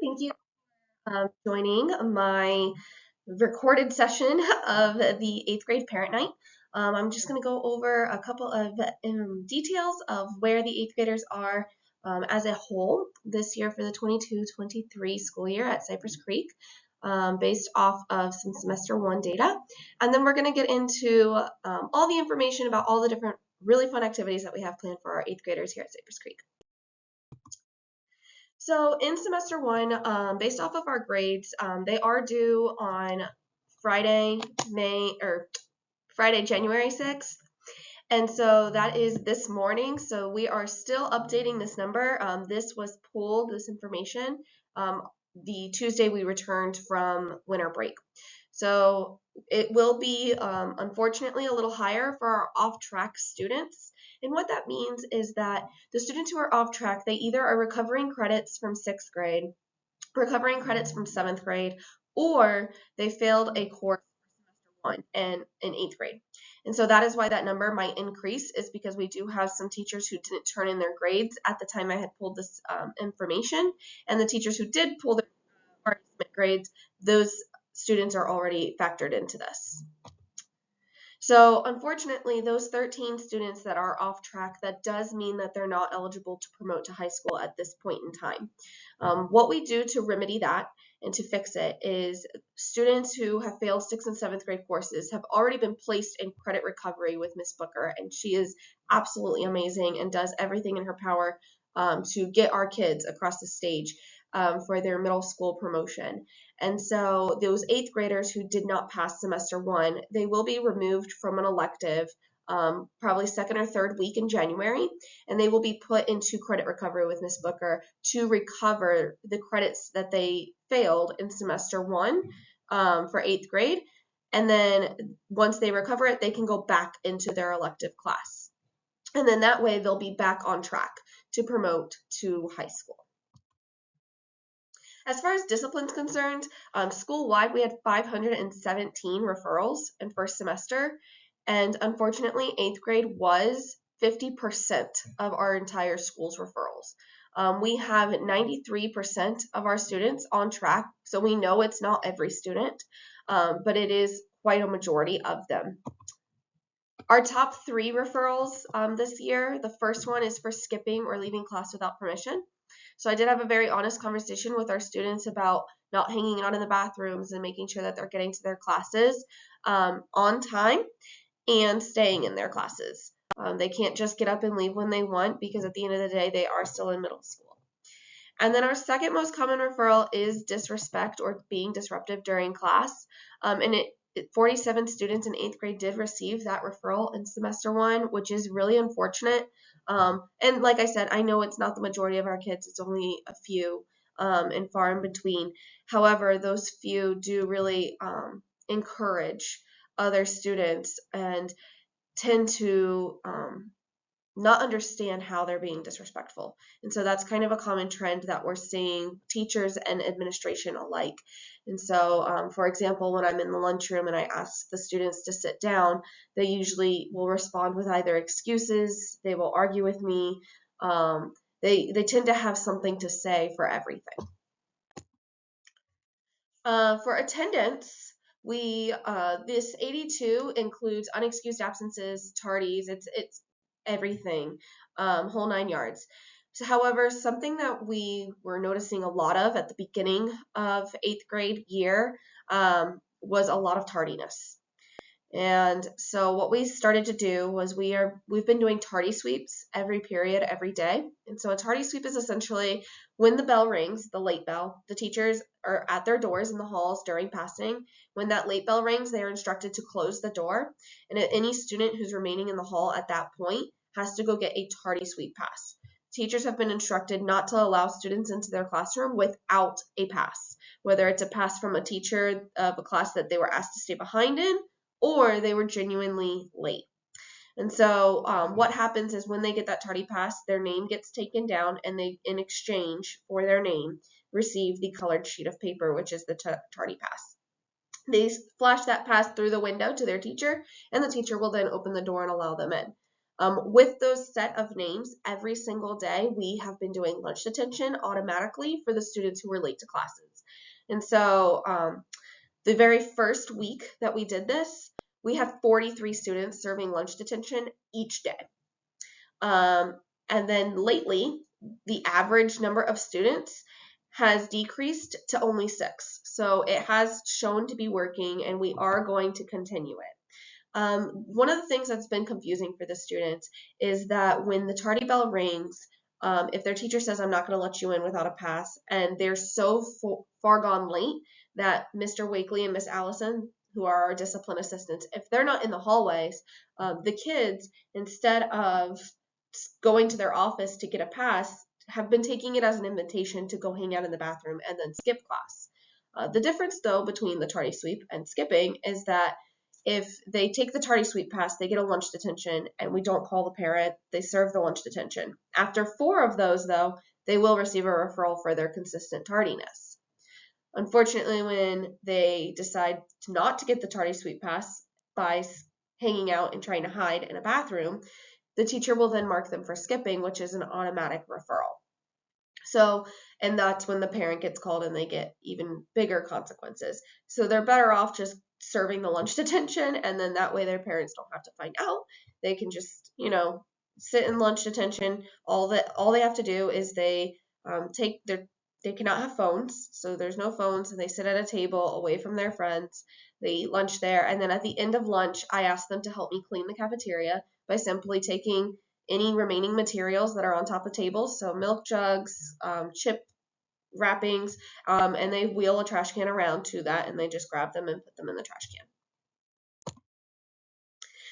Thank you for joining my recorded session of the 8th grade parent night. I'm just going to go over a couple of details of where the 8th graders are as a whole this year for the 22-23 school year at Cypress Creek, based off of some semester 1 data. And then we're going to get into all the information about all the different really fun activities that we have planned for our 8th graders here at Cypress Creek. So in semester 1, based off of our grades, they are due on Friday, January 6th. And so that is this morning. So we are still updating this number. This was pulled, this information, the Tuesday we returned from winter break. So it will be, unfortunately, a little higher for our off-track students. And what that means is that the students who are off track, they either are recovering credits from 6th grade, recovering credits from 7th grade, or they failed a course for semester 1 and in 8th grade. And so that is why that number might increase, is because we do have some teachers who didn't turn in their grades at the time I had pulled this information. And the teachers who did pull their grades, those students are already factored into this. So unfortunately, those 13 students that are off track, that does mean that they're not eligible to promote to high school at this point in time. What we do to remedy that and to fix it is students who have failed 6th and 7th grade courses have already been placed in credit recovery with Miss Booker, and she is absolutely amazing and does everything in her power to get our kids across the stage for their middle school promotion. And so those 8th graders who did not pass semester 1, they will be removed from an elective probably 2nd or 3rd week in January, and they will be put into credit recovery with Miss Booker to recover the credits that they failed in semester 1 for 8th grade. And then once they recover it, they can go back into their elective class. And then that way they'll be back on track to promote to high school. As far as discipline's concerned, school-wide we had 517 referrals in first semester, and unfortunately 8th grade was 50% of our entire school's referrals. We have 93% of our students on track, so we know it's not every student, but it is quite a majority of them. Our top 3 referrals this year, the first one is for skipping or leaving class without permission. So I did have a very honest conversation with our students about not hanging out in the bathrooms and making sure that they're getting to their classes on time and staying in their classes. They can't just get up and leave when they want, because at the end of the day, they are still in middle school. And then our second most common referral is disrespect or being disruptive during class. 47 students in 8th grade did receive that referral in semester 1, which is really unfortunate. And like I said, I know it's not the majority of our kids, it's only a few and far in between. However, those few do really encourage other students and tend to not understand how they're being disrespectful. And so that's kind of a common trend that we're seeing, teachers and administration alike. And so, for example, when I'm in the lunchroom and I ask the students to sit down, they usually will respond with either excuses, they will argue with me, they tend to have something to say for everything. For attendance, this 82 includes unexcused absences, tardies, it's everything, whole 9 yards. So, however, something that we were noticing a lot of at the beginning of 8th grade year was a lot of tardiness. And so what we started to do was we've been doing tardy sweeps every period, every day. And so a tardy sweep is essentially when the bell rings, the late bell, the teachers are at their doors in the halls during passing. When that late bell rings, they are instructed to close the door. And any student who's remaining in the hall at that point has to go get a tardy sweep pass. Teachers have been instructed not to allow students into their classroom without a pass, whether it's a pass from a teacher of a class that they were asked to stay behind in, or they were genuinely late. And so what happens is when they get that tardy pass, their name gets taken down, and they, in exchange for their name, receive the colored sheet of paper, which is the tardy pass. They flash that pass through the window to their teacher, and the teacher will then open the door and allow them in. With those set of names, every single day we have been doing lunch detention automatically for the students who were late to classes. And so the very first week that we did this, we had 43 students serving lunch detention each day. And then lately, the average number of students has decreased to only 6. So it has shown to be working, and we are going to continue it. One of the things that's been confusing for the students is that when the tardy bell rings, if their teacher says, I'm not going to let you in without a pass, and they're so far gone late that Mr. Wakely and Miss Allison, who are our discipline assistants, if they're not in the hallways, the kids, instead of going to their office to get a pass, have been taking it as an invitation to go hang out in the bathroom and then skip class. The difference, though, between the tardy sweep and skipping is that if they take the tardy sweep pass, they get a lunch detention, and we don't call the parent. They serve the lunch detention. After 4 of those, though, they will receive a referral for their consistent tardiness. Unfortunately, when they decide not to get the tardy sweep pass by hanging out and trying to hide in a bathroom, the teacher will then mark them for skipping, which is an automatic referral. So, and that's when the parent gets called and they get even bigger consequences. So they're better off just serving the lunch detention, and then that way their parents don't have to find out. They can just, sit in lunch detention. All they have to do is they cannot have phones, so there's no phones, and they sit at a table away from their friends. They eat lunch there, and then at the end of lunch, I ask them to help me clean the cafeteria by simply taking any remaining materials that are on top of tables, so milk jugs, chip wrappings, and they wheel a trash can around to that, and they just grab them and put them in the trash can.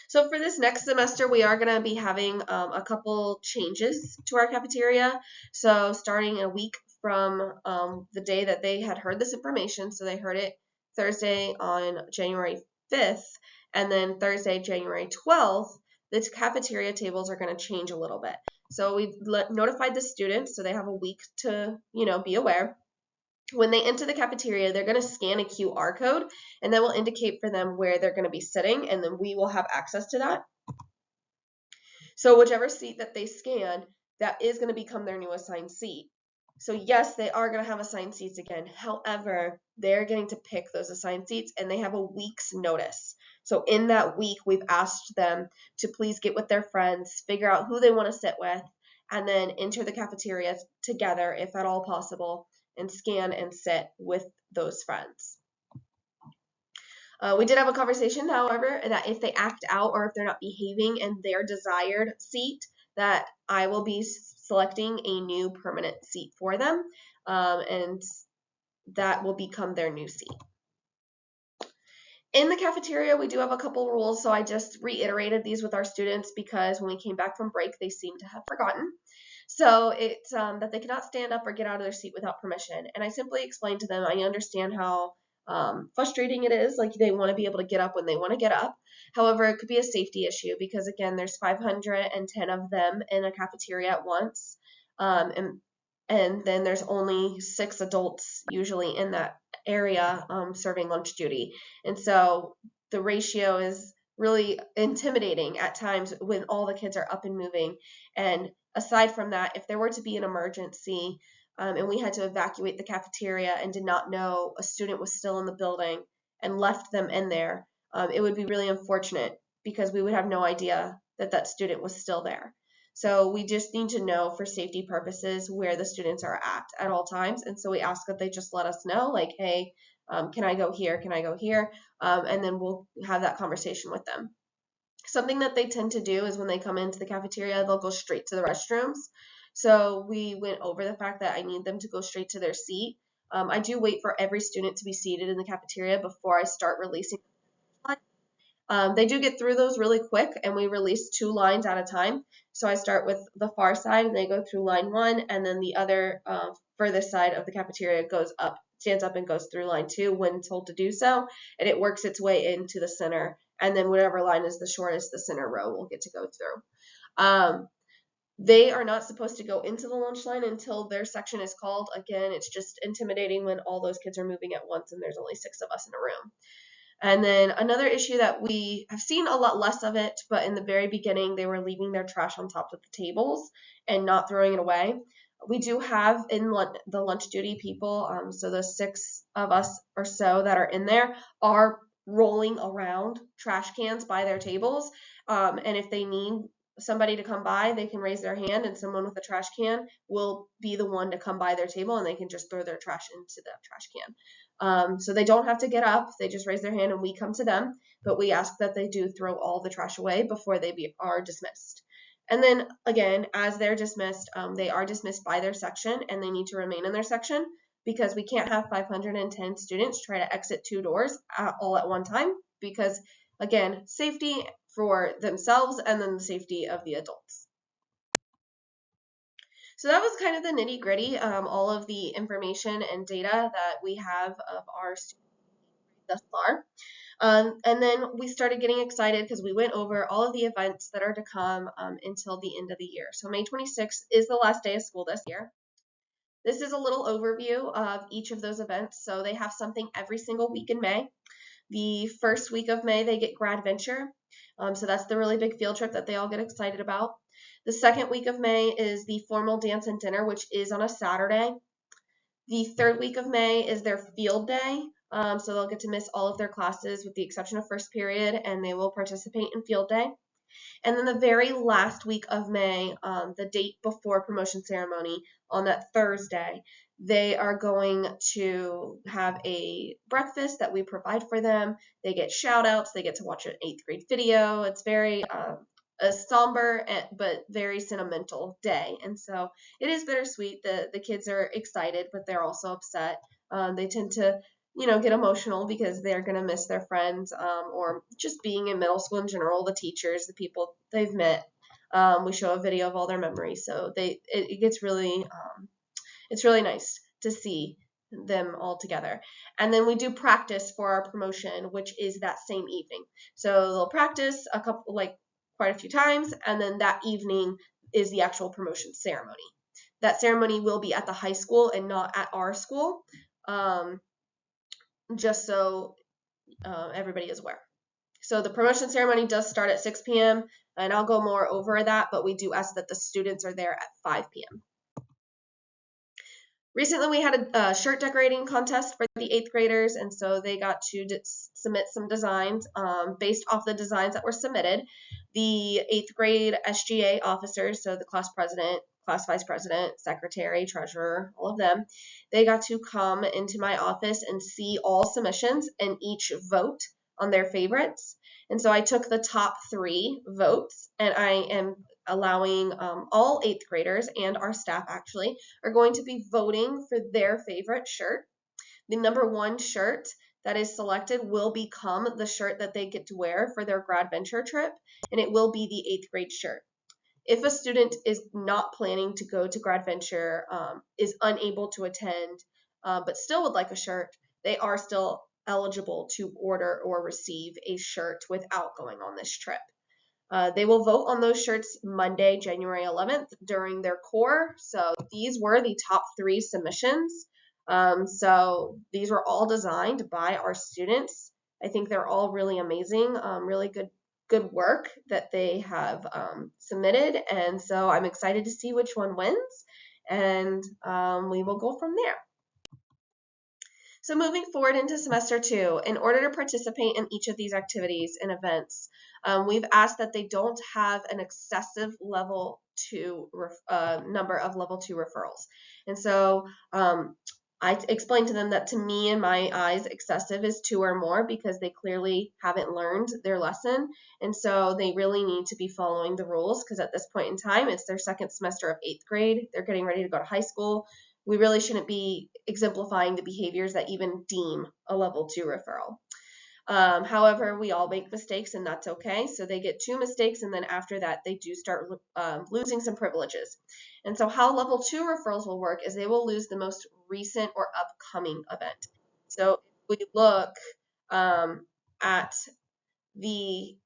So for this next semester, we are going to be having a couple changes to our cafeteria. So starting a week from the day that they had heard this information, so they heard it Thursday on January 5th, and then Thursday, January 12th, the cafeteria tables are going to change a little bit. So we've notified the students, so they have a week to, be aware. When they enter the cafeteria, they're going to scan a QR code, and that will indicate for them where they're going to be sitting, and then we will have access to that. So whichever seat that they scan, that is going to become their new assigned seat. So yes, they are going to have assigned seats again. However, they're getting to pick those assigned seats, and they have a week's notice. So in that week, we've asked them to please get with their friends, figure out who they want to sit with, and then enter the cafeteria together, if at all possible, and scan and sit with those friends. We did have a conversation, however, that if they act out or if they're not behaving in their desired seat, that I will be selecting a new permanent seat for them, and that will become their new seat. In the cafeteria, we do have a couple rules, so I just reiterated these with our students because when we came back from break, they seemed to have forgotten. So it's that they cannot stand up or get out of their seat without permission. And I simply explained to them, I understand how frustrating it is. Like, they want to be able to get up when they want to get up. However, it could be a safety issue because, again, there's 510 of them in a cafeteria at once. And then there's only 6 adults usually in that area serving lunch duty. And so the ratio is really intimidating at times when all the kids are up and moving. And aside from that, if there were to be an emergency and we had to evacuate the cafeteria and did not know a student was still in the building and left them in there, it would be really unfortunate because we would have no idea that that student was still there. So we just need to know for safety purposes where the students are at all times. And so we ask that they just let us know, like, hey, can I go here? Can I go here? And then we'll have that conversation with them. Something that they tend to do is when they come into the cafeteria, they'll go straight to the restrooms. So we went over the fact that I need them to go straight to their seat. I do wait for every student to be seated in the cafeteria before I start releasing. They do get through those really quick, and we release 2 lines at a time. So I start with the far side, and they go through line 1, and then the other furthest side of the cafeteria stands up and goes through line 2 when told to do so, and it works its way into the center, and then whatever line is the shortest, the center row will get to go through. They are not supposed to go into the lunch line until their section is called. Again, it's just intimidating when all those kids are moving at once and there's only 6 of us in a room. And then another issue that we have seen a lot less of it, but in the very beginning, they were leaving their trash on top of the tables and not throwing it away. We do have in the lunch duty people, so the 6 of us or so that are in there are rolling around trash cans by their tables. And if they need somebody to come by, they can raise their hand, and someone with a trash can will be the one to come by their table, and they can just throw their trash into the trash can. So they don't have to get up, they just raise their hand and we come to them, but we ask that they do throw all the trash away before they are dismissed. And then again, as they're dismissed, they are dismissed by their section and they need to remain in their section, because we can't have 510 students try to exit 2 doors all at one time, because again, safety for themselves and then the safety of the adults. So that was kind of the nitty gritty, all of the information and data that we have of our students thus far. And then we started getting excited because we went over all of the events that are to come until the end of the year. So May 26th is the last day of school this year. This is a little overview of each of those events. So they have something every single week in May. The first week of May, they get GRADVENTURE. So that's the really big field trip that they all get excited about. The second week of May is the formal dance and dinner, which is on a Saturday. The third week of May is their field day. So they'll get to miss all of their classes with the exception of first period, and they will participate in field day. And then the very last week of May, the date before promotion ceremony, on that Thursday, they are going to have a breakfast that we provide for them. They get shout outs, they get to watch an 8th grade video. It's very a somber but very sentimental day. And so it is bittersweet. The kids are excited, but they're also upset. They tend to get emotional because they're going to miss their friends, or just being in middle school in general, the teachers, the people they've met. We show a video of all their memories, so it gets really, it's really nice to see them all together. And then we do practice for our promotion, which is that same evening. So they'll practice quite a few times, and then that evening is the actual promotion ceremony. That ceremony will be at the high school and not at our school. Just so everybody is aware. So the promotion ceremony does start at 6 p.m. and I'll go more over that, but we do ask that the students are there at 5 p.m. Recently we had a shirt decorating contest for the 8th graders, and so they got to submit some designs based off the designs that were submitted. The 8th grade SGA officers, so the class president, class vice president, secretary, treasurer, all of them, they got to come into my office and see all submissions and each vote on their favorites. And so I took the top 3 votes, and I am allowing all 8th graders and our staff actually are going to be voting for their favorite shirt. The number 1 shirt that is selected will become the shirt that they get to wear for their GRADVENTURE trip, and it will be the 8th grade shirt. If a student is not planning to go to GRADVENTURE, is unable to attend, but still would like a shirt, they are still eligible to order or receive a shirt without going on this trip. They will vote on those shirts Monday, January 11th during their core. So these were the top 3 submissions. So these were all designed by our students. I think they're all really amazing, really good work that they have submitted. And so I'm excited to see which one wins, and we will go from there. So moving forward into semester 2, in order to participate in each of these activities and events, we've asked that they don't have an excessive level 2 number of level 2 referrals. And so I explained to them that to me, in my eyes, excessive is 2 or more because they clearly haven't learned their lesson. And so they really need to be following the rules, because at this point in time, it's their 2nd semester of 8th grade. They're getting ready to go to high school. We really shouldn't be exemplifying the behaviors that even deem a level 2 referral. However, we all make mistakes, and that's okay. So they get 2 mistakes, and then after that, they do start losing some privileges. And so how level 2 referrals will work is they will lose the most recent or upcoming event. So if we look at the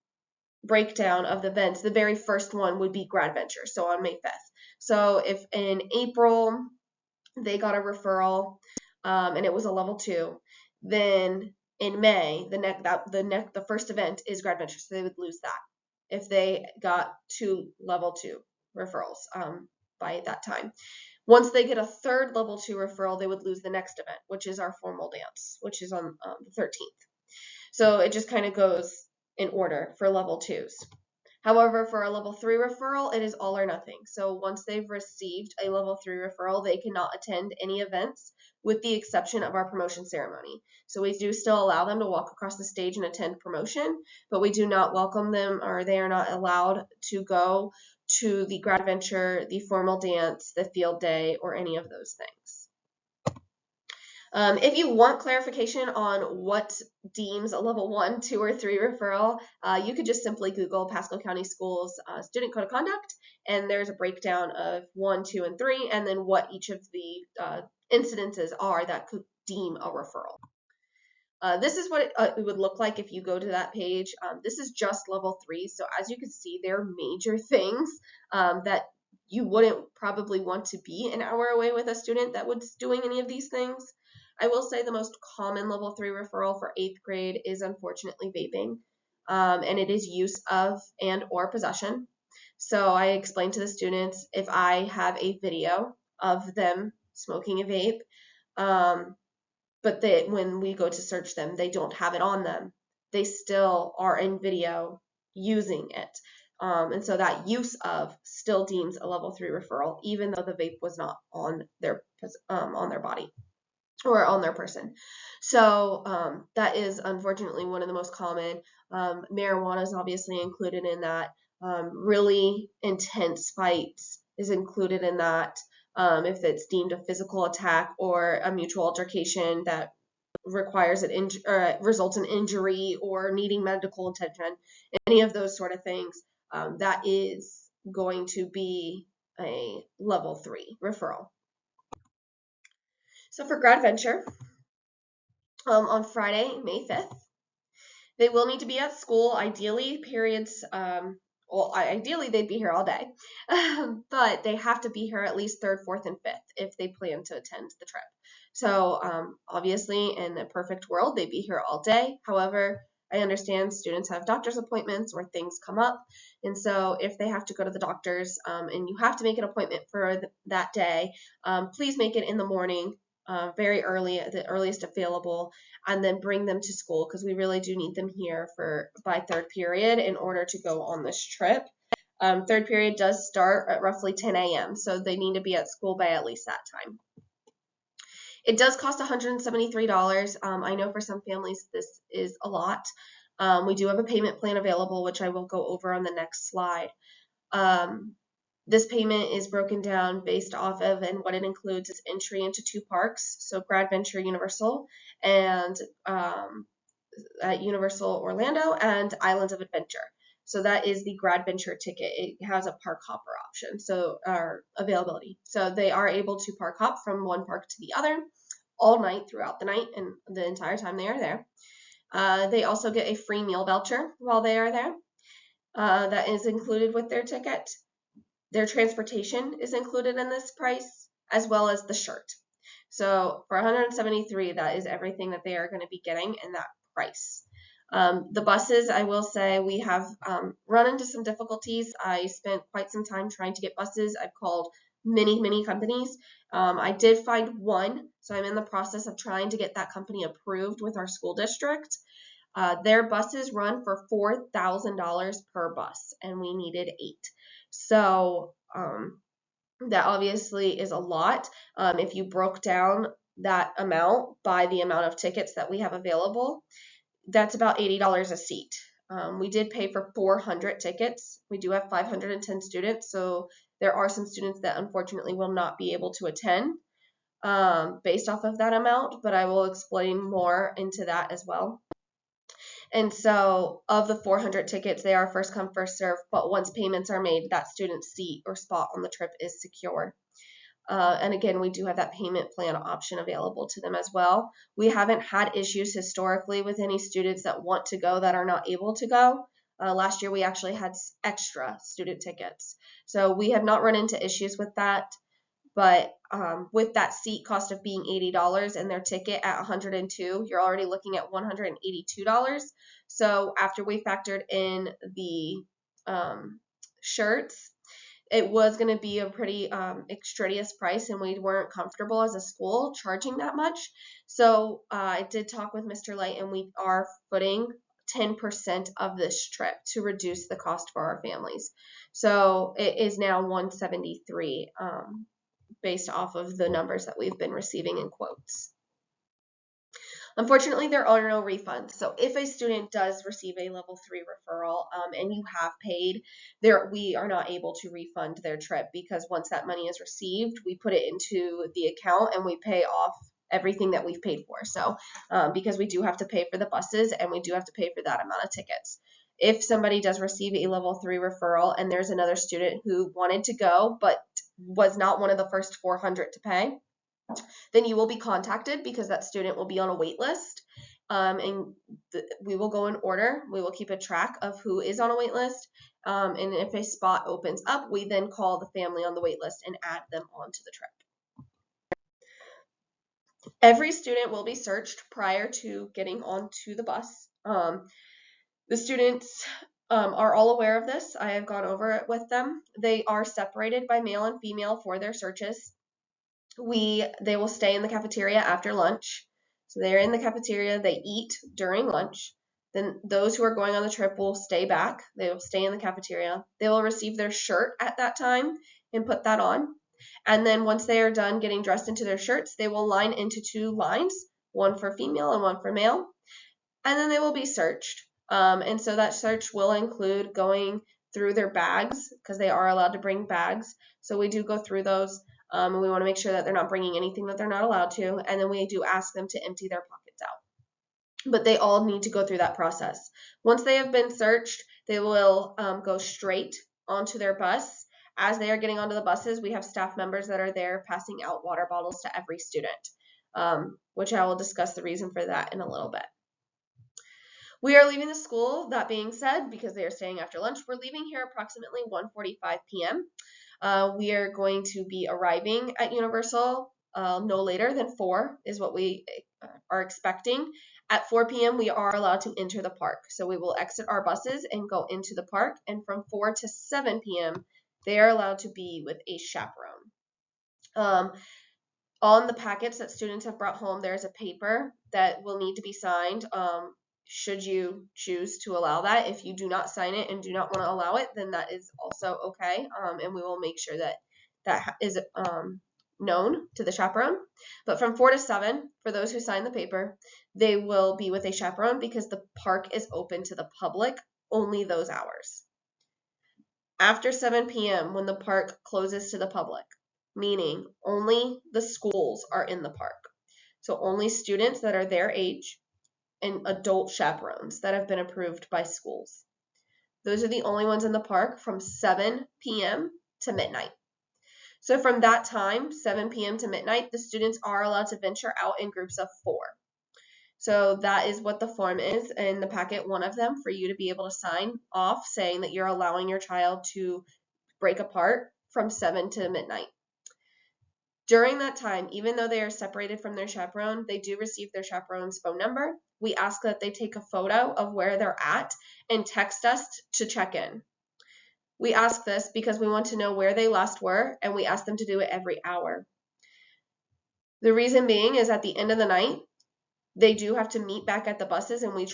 breakdown of the events, the very first one would be GRADVENTURE, so on May 5th. So if in April they got a referral and it was a level 2, then in May, the first event is GRADVENTURE, so they would lose that if they got 2 level 2 referrals by that time. Once they get a third level 2 referral, they would lose the next event, which is our formal dance, which is on the 13th. So it just kind of goes in order for level 2s. However, for a level 3 referral, it is all or nothing. So once they've received a level 3 referral, they cannot attend any events with the exception of our promotion ceremony. So we do still allow them to walk across the stage and attend promotion, but we do not welcome them, or they are not allowed to go to the GRADVENTURE, the formal dance, the field day, or any of those things. If you want clarification on what deems a level 1, 2, or 3 referral, you could just simply Google Pasco County Schools Student Code of Conduct, and there's a breakdown of 1, 2, and 3, and then what each of the incidences are that could deem a referral. This is what it would look like if you go to that page. This is just level 3, so as you can see, there are major things that you wouldn't probably want to be an hour away with a student that was doing any of these things. I will say the most common level 3 referral for 8th grade is unfortunately vaping, and it is use of and or possession. So I explained to the students, if I have a video of them smoking a vape, but when we go to search them, they don't have it on them, they still are in video using it. And so that use of still deems a level 3 referral, even though the vape was not on their body or on their person. So that is unfortunately one of the most common. Marijuana is obviously included in that. Really intense fights is included in that. If it's deemed a physical attack or a mutual altercation that requires results in injury or needing medical attention, any of those sort of things, that is going to be a level 3 referral. So for GRADVENTURE, on Friday, May 5th, they will need to be at school. Ideally, ideally they'd be here all day, but they have to be here at least 3rd, 4th, and 5th if they plan to attend the trip. So obviously, in a perfect world, they'd be here all day. However, I understand students have doctor's appointments or things come up, and so if they have to go to the doctor's and you have to make an appointment for that day, please make it in the morning, very early, the earliest available, and then bring them to school because we really do need them here by 3rd period in order to go on this trip. 3rd period does start at roughly 10 a.m., so they need to be at school by at least that time. It does cost $173. I know for some families this is a lot. We do have a payment plan available, which I will go over on the next slide. This payment is broken down based off of, and what it includes is entry into 2 parks, so GRADVENTURE Universal and at Universal Orlando and Islands of Adventure. So that is the GRADVENTURE ticket. It has a park hopper option, so availability. So they are able to park hop from one park to the other all night, throughout the night, and the entire time they are there. They also get a free meal voucher while they are there. That is included with their ticket. Their transportation is included in this price, as well as the shirt. So for $173, that is everything that they are going to be getting in that price. The buses, I will say, we have run into some difficulties. I spent quite some time trying to get buses. I've called many companies. I did find one, so I'm in the process of trying to get that company approved with our school district. Their buses run for $4,000 per bus, and we needed 8. So that obviously is a lot. If you broke down that amount by the amount of tickets that we have available, that's about $80 a seat. We did pay for 400 tickets. We do have 510 students, so there are some students that unfortunately will not be able to attend based off of that amount, but I will explain more into that as well. And so of the 400 tickets, they are first come, first serve, but once payments are made, that student's seat or spot on the trip is secured. And again, we do have that payment plan option available to them as well. We haven't had issues historically with any students that want to go that are not able to go. Last year, we actually had extra student tickets. So we have not run into issues with that. but with that seat cost of being $80 and their ticket at $102, you're already looking at $182. So after we factored in the shirts, it was going to be a pretty extraneous price, and we weren't comfortable as a school charging that much. So I did talk with Mr. Light, and we are footing 10% of this trip to reduce the cost for our families. So it is now $173 based off of the numbers that we've been receiving in quotes. Unfortunately, there are no refunds. So if a student does receive a level 3 referral and you have paid, we are not able to refund their trip, because once that money is received, we put it into the account and we pay off everything that we've paid for. So because we do have to pay for the buses and we do have to pay for that amount of tickets. If somebody does receive a level 3 referral and there's another student who wanted to go but was not one of the first 400 to pay, then you will be contacted, because that student will be on a wait list, and we will go in order. We will keep a track of who is on a wait list, and if a spot opens up, we then call the family on the wait list and add them onto the trip. Every student will be searched prior to getting onto the bus. The students are all aware of this. I have gone over it with them. They are separated by male and female for their searches. They will stay in the cafeteria after lunch. So they're in the cafeteria, they eat during lunch. Then those who are going on the trip will stay back. They will stay in the cafeteria. They will receive their shirt at that time and put that on. And then once they are done getting dressed into their shirts, they will line into 2 lines, one for female and one for male. And then they will be searched. And so that search will include going through their bags, because they are allowed to bring bags. So we do go through those. And we want to make sure that they're not bringing anything that they're not allowed to. And then we do ask them to empty their pockets out. But they all need to go through that process. Once they have been searched, they will go straight onto their bus. As they are getting onto the buses, we have staff members that are there passing out water bottles to every student, which I will discuss the reason for that in a little bit. We are leaving the school, that being said, because they are staying after lunch. We're leaving here approximately 1:45 p.m. We are going to be arriving at Universal no later than 4 is what we are expecting. At 4 p.m. we are allowed to enter the park. So we will exit our buses and go into the park. And from 4 to 7 p.m. they are allowed to be with a chaperone. On the packets that students have brought home, there's a paper that will need to be signed. Should you choose to allow that. If you do not sign it and do not want to allow it, then that is also okay, and we will make sure that that is known to the chaperone. But from 4 to 7, for those who sign the paper, they will be with a chaperone, because the park is open to the public only those hours. After 7 p.m., when the park closes to the public, meaning only the schools are in the park, so only students that are their age and adult chaperones that have been approved by schools. Those are the only ones in the park from 7 p.m. to midnight. So from that time, 7 p.m. to midnight, the students are allowed to venture out in groups of 4. So that is what the form is in the packet, one of them, for you to be able to sign off saying that you're allowing your child to break apart from 7 to midnight. During that time, even though they are separated from their chaperone, they do receive their chaperone's phone number. We ask that they take a photo of where they're at and text us to check in. We ask this because we want to know where they last were, and we ask them to do it every hour. The reason being is at the end of the night, they do have to meet back at the buses, and we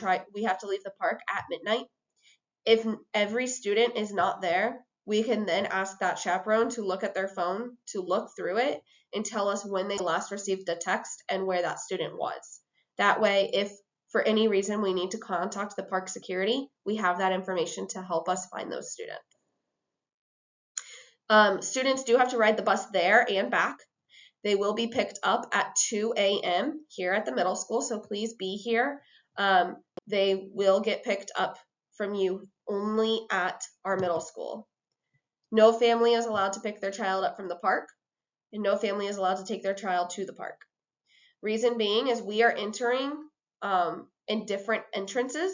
have to leave the park at midnight. If every student is not there, we can then ask that chaperone to look at their phone, to look through it, and tell us when they last received a text and where that student was. That way, if for any reason we need to contact the park security, we have that information to help us find those students. Students do have to ride the bus there and back. They will be picked up at 2 a.m. here at the middle school, so please be here. They will get picked up from you only at our middle school. No family is allowed to pick their child up from the park, and no family is allowed to take their child to the park. Reason being is we are entering in different entrances,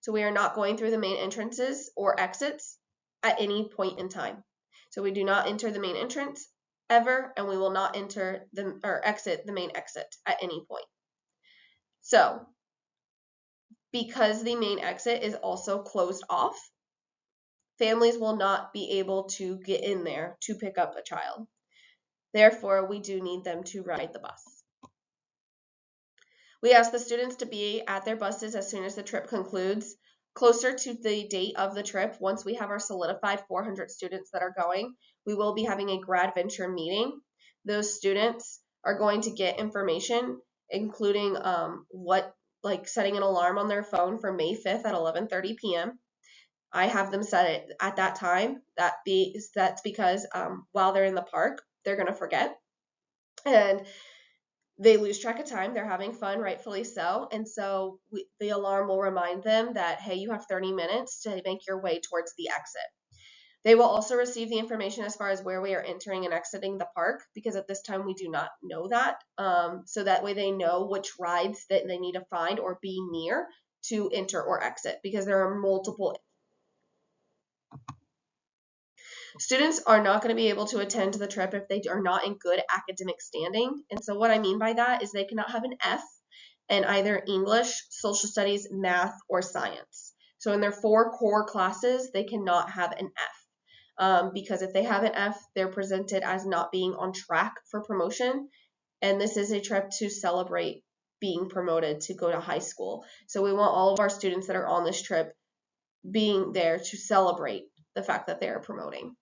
so we are not going through the main entrances or exits at any point in time. So we do not enter the main entrance ever, and we will not enter or exit the main exit at any point. So, because the main exit is also closed off, families will not be able to get in there to pick up a child. Therefore, we do need them to ride the bus. We ask the students to be at their buses as soon as the trip concludes. Closer to the date of the trip, once we have our solidified 400 students that are going, we will be having a GRADVENTURE meeting. Those students are going to get information, including like setting an alarm on their phone for May 5th at 11:30 p.m. I have them set it at that time. That's because while they're in the park, they're going to forget. And they lose track of time. They're having fun, rightfully so. And so the alarm will remind them that, hey, you have 30 minutes to make your way towards the exit. They will also receive the information as far as where we are entering and exiting the park, because at this time we do not know that. So that way they know which rides that they need to find or be near to enter or exit, because there are multiple. Students are not going to be able to attend the trip if they are not in good academic standing. And so what I mean by that is they cannot have an F in either English, social studies, math, or science. So in their 4 core classes, they cannot have an F. Because if they have an F, they're presented as not being on track for promotion. And this is a trip to celebrate being promoted to go to high school. So we want all of our students that are on this trip being there to celebrate the fact that they are promoting.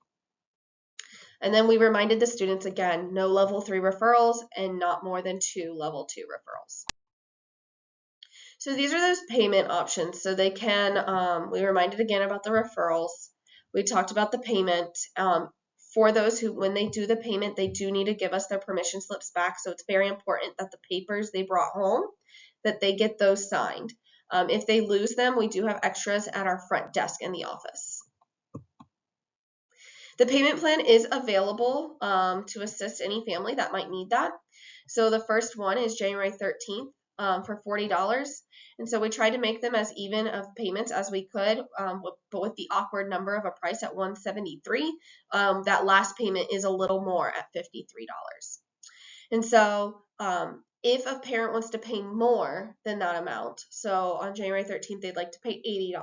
And then we reminded the students again, no level 3 referrals and not more than 2 level 2 referrals. So these are those payment options. So they can, we reminded again about the referrals. We talked about the payment. For those who, when they do the payment, they do need to give us their permission slips back. So it's very important that the papers they brought home, that they get those signed. If they lose them, we do have extras at our front desk in the office. The payment plan is available to assist any family that might need that. So the first one is January 13th for $40. And so we tried to make them as even of payments as we could, but with the awkward number of a price at $173, that last payment is a little more at $53. And so if a parent wants to pay more than that amount, so on January 13th, they'd like to pay $80,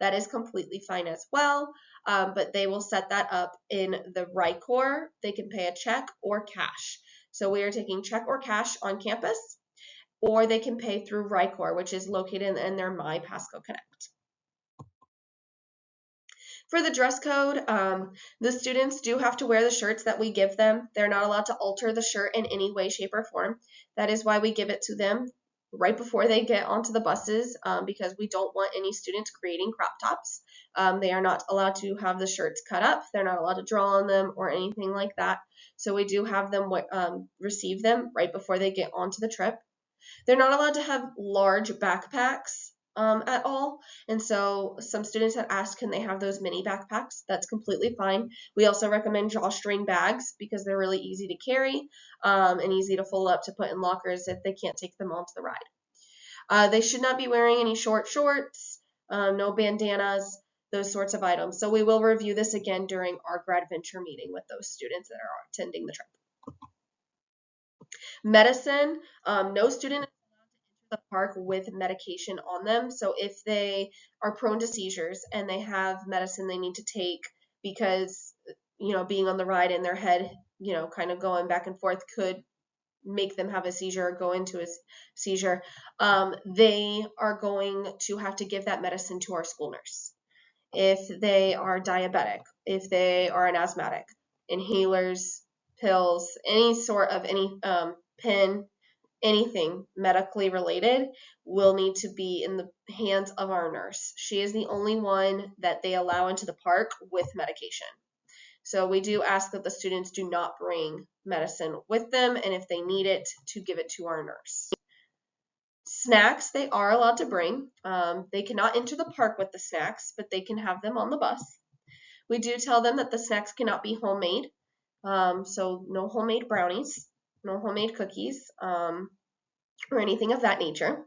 that is completely fine as well, but they will set that up in the RICOR. They can pay a check or cash. So we are taking check or cash on campus, or they can pay through RICOR, which is located in their My Pasco Connect. For the dress code, the students do have to wear the shirts that we give them. They're not allowed to alter the shirt in any way, shape, or form. That is why we give it to them right before they get onto the buses, because we don't want any students creating crop tops. They are not allowed to have the shirts cut up. They're not allowed to draw on them or anything like that. So we do have them receive them right before they get onto the trip. They're not allowed to have large backpacks at all. And so some students have asked, can they have those mini backpacks? That's completely fine. We also recommend drawstring bags because they're really easy to carry and easy to fold up to put in lockers if they can't take them onto the ride. They should not be wearing any short shorts, no bandanas, those sorts of items. So we will review this again during our GRADVENTURE meeting with those students that are attending the trip. Medicine, no student is allowed to enter the park with medication on them. So if they are prone to seizures and they have medicine they need to take because, being on the ride in their head, kind of going back and forth could make them have a seizure or go into a seizure, they are going to have to give that medicine to our school nurse. If they are diabetic, if they are an asthmatic, inhalers, pills, any sort of pen, anything medically related will need to be in the hands of our nurse. She is the only one that they allow into the park with medication. So we do ask that the students do not bring medicine with them, and if they need it, to give it to our nurse. Snacks they are allowed to bring. They cannot enter the park with the snacks, but they can have them on the bus. We do tell them that the snacks cannot be homemade. So no homemade brownies, no homemade cookies, or anything of that nature.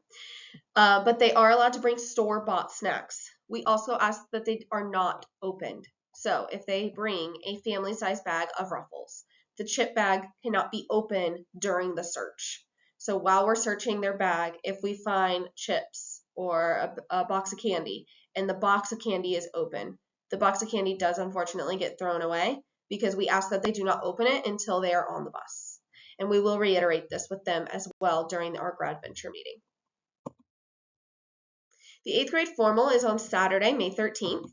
But they are allowed to bring store-bought snacks. We also ask that they are not opened. So if they bring a family-size bag of Ruffles, the chip bag cannot be open during the search. So while we're searching their bag, if we find chips or a box of candy and the box of candy is open, the box of candy does unfortunately get thrown away because we ask that they do not open it until they are on the bus. And we will reiterate this with them as well during our GRADVENTURE meeting. The 8th grade formal is on Saturday, May 13th.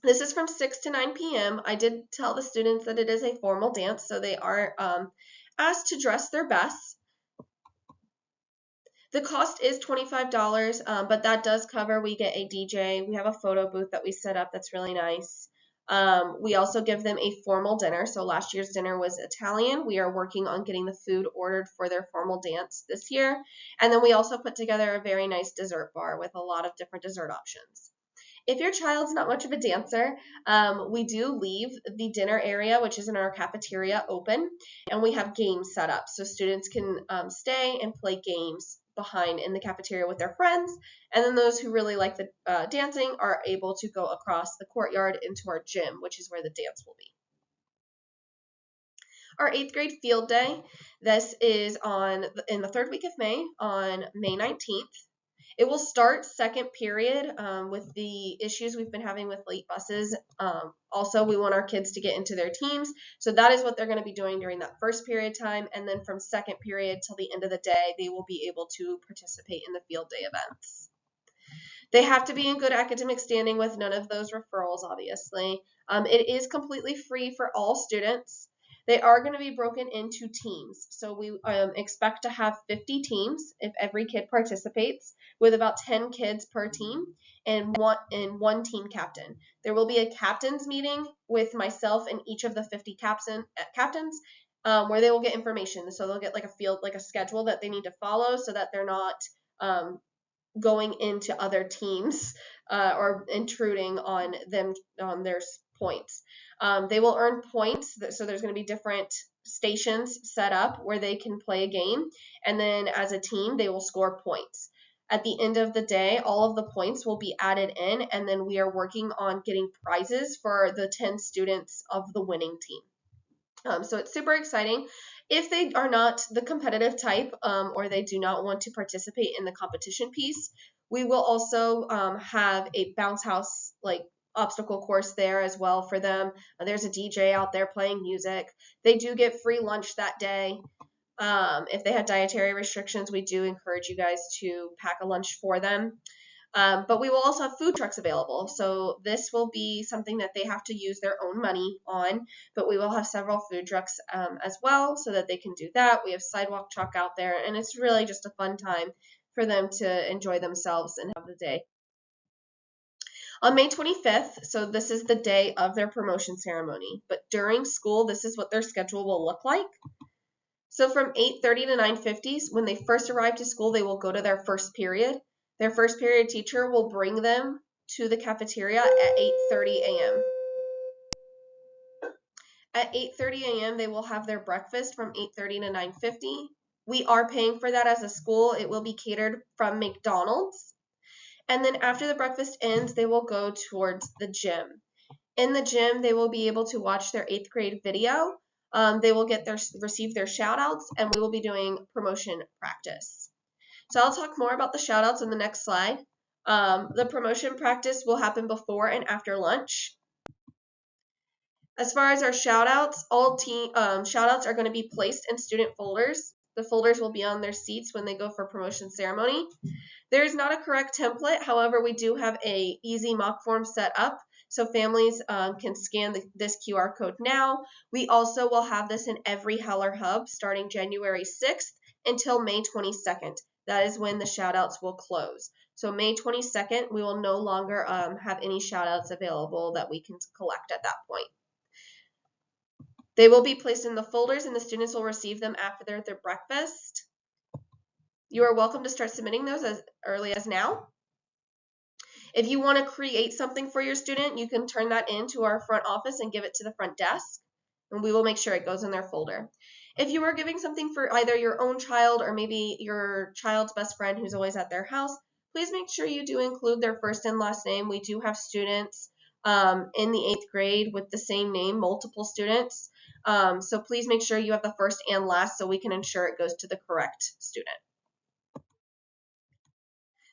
This is from 6 to 9 p.m. I did tell the students that it is a formal dance, so they are asked to dress their best. The cost is $25, but that does cover, we get a DJ, we have a photo booth that we set up that's really nice. We also give them a formal dinner. So last year's dinner was Italian. We are working on getting the food ordered for their formal dance this year. And then we also put together a very nice dessert bar with a lot of different dessert options. If your child's not much of a dancer, we do leave the dinner area, which is in our cafeteria, open, and we have games set up. So students can stay and play games behind in the cafeteria with their friends, and then those who really like the dancing are able to go across the courtyard into our gym, which is where the dance will be. Our 8th grade field day, this is in the 3rd week of May, on May 19th. It will start second period with the issues we've been having with late buses. Also, we want our kids to get into their teams. So that is what they're going to be doing during that first period time. And then from second period till the end of the day, they will be able to participate in the field day events. They have to be in good academic standing with none of those referrals, obviously. It is completely free for all students. They are going to be broken into teams. So we expect to have 50 teams if every kid participates, with about 10 kids per team and one team captain. There will be a captain's meeting with myself and each of the 50 captains where they will get information. So they'll get like a schedule that they need to follow so that they're not going into other teams or intruding on them on their points. They will earn points, so there's going to be different stations set up where they can play a game, and then as a team they will score points. At the end of the day, all of the points will be added in, and then we are working on getting prizes for the 10 students of the winning team. So it's super exciting. If they are not the competitive type or they do not want to participate in the competition piece, we will also have a bounce house obstacle course there as well for them. There's a DJ out there playing music. They do get free lunch that day. If they have dietary restrictions, we do encourage you guys to pack a lunch for them. But we will also have food trucks available. So this will be something that they have to use their own money on, but we will have several food trucks as well so that they can do that. We have sidewalk chalk out there, and it's really just a fun time for them to enjoy themselves and have the day. On May 25th, so this is the day of their promotion ceremony, but during school, this is what their schedule will look like. So from 8:30 to 9:50, when they first arrive to school, they will go to their first period. Their first period teacher will bring them to the cafeteria at 8:30 a.m. At 8:30 a.m., they will have their breakfast from 8:30 to 9:50. We are paying for that as a school. It will be catered from McDonald's. And then after the breakfast ends, they will go towards the gym. In the gym, they will be able to watch their 8th grade video. They will receive their shout outs, and we will be doing promotion practice. So I'll talk more about the shout outs in the next slide. The promotion practice will happen before and after lunch. As far as our shout outs, all shout outs are going to be placed in student folders. The folders will be on their seats when they go for promotion ceremony. There is not a correct template. However, we do have a easy mock form set up so families can scan this QR code now. We also will have this in every Heller Hub starting January 6th until May 22nd. That is when the shout outs will close. So May 22nd, we will no longer have any shout outs available that we can collect at that point. They will be placed in the folders and the students will receive them after their breakfast. You are welcome to start submitting those as early as now. If you want to create something for your student, you can turn that into our front office and give it to the front desk, and we will make sure it goes in their folder. If you are giving something for either your own child or maybe your child's best friend who's always at their house, please make sure you do include their first and last name. We do have students in the 8th grade with the same name, multiple students. So please make sure you have the first and last so we can ensure it goes to the correct student.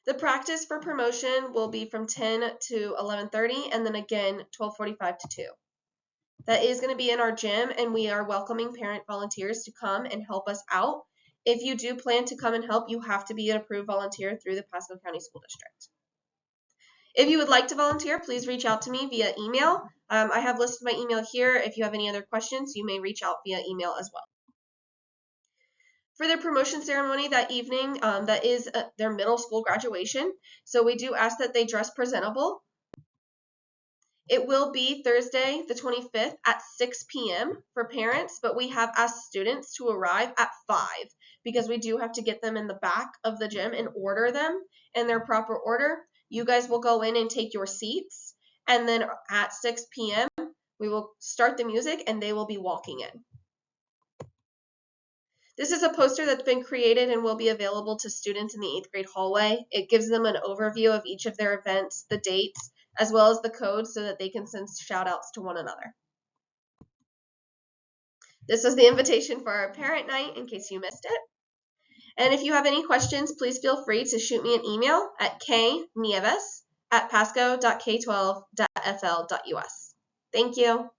The practice for promotion will be from 10 to 11:30 and then again 12:45 to 2. That is going to be in our gym, and we are welcoming parent volunteers to come and help us out. If you do plan to come and help, you have to be an approved volunteer through the Pasco County School District. If you would like to volunteer, please reach out to me via email. I have listed my email here. If you have any other questions, you may reach out via email as well. For their promotion ceremony that evening, that is their middle school graduation, so we do ask that they dress presentable. It will be Thursday, the 25th at 6 p.m. for parents, but we have asked students to arrive at 5 because we do have to get them in the back of the gym and order them in their proper order. You guys will go in and take your seats, and then at 6 p.m. we will start the music and they will be walking in. This is a poster that's been created and will be available to students in the 8th grade hallway. It gives them an overview of each of their events, the dates, as well as the codes so that they can send shout outs to one another. This was the invitation for our parent night in case you missed it. And if you have any questions, please feel free to shoot me an email at knieves@pasco.k12.fl.us. Thank you.